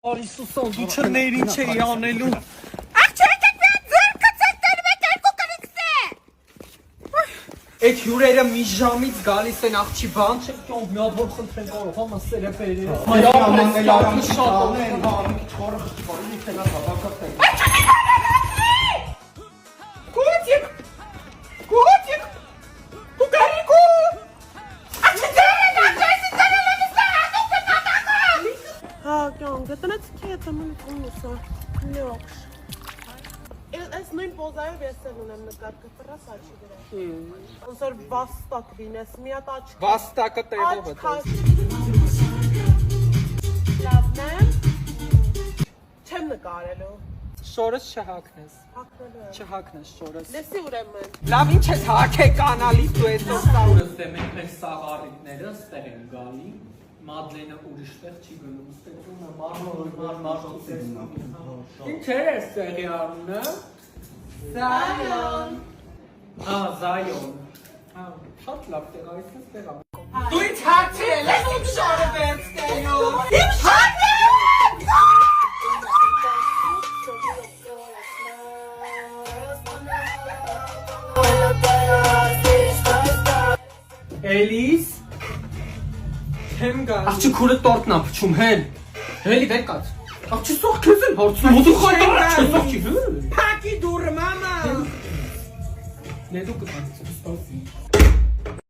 Արիսուսան դու չներ ինչ էի անելու։ Այդ հյուրերը մի ժամից գալիս են աղջի բան չեք կյոնք մի հատ որ խնդրեն կարող համա սերը բերել։ Այո, ամանել արդի շատ են, հա, մի քիչ խորը խփարի տենա հավաքական։ Կուտիկ։ Կուտիկ։ Դու կարիկու։ Հա, կյանք, դրանց քեթ ամեն կոնուսա։ Լոքս։ Այս նույն պոզայով ես էլ ունեմ նկար կտրաս աչի վրա։ Ոնց որ վաստակ լինես, մի հատ աչք։ Վաստակը տեղով է։ Լավն է։ Չեմ նկարելու։ Շորս չհակնես։ Հակնելու եմ։ Չհակնես շորս։ Լսի ուրեմն։ Լավ ինչ ես հակեք անալիս դու այսօր սաուրս դեմ ենք մեր սաղարիկները ստեղ են գալի։ Մադլենը ուրիշ տեղ չի գնում, ստեղում է մարմարու տեսնում։ Ինչ է ստեղի արունը։ Զայոն։ Զայոն։ Շատ լավ տեղ, այսպես տեղ ամ։ Դու ինձ հացել ես իմ շորը վերցնելու։ Իմ շորը։ Էլիս։ Չեմ գա։ Աղջի քուրը տորտնա փչում հեն։ Հելի վեկած։ Աղջի սող քեզ են հարցնում։ Ոտու խայտար չես աղջի։ Փակի դուրը մամա։ Նեդու կտանցի ստացի։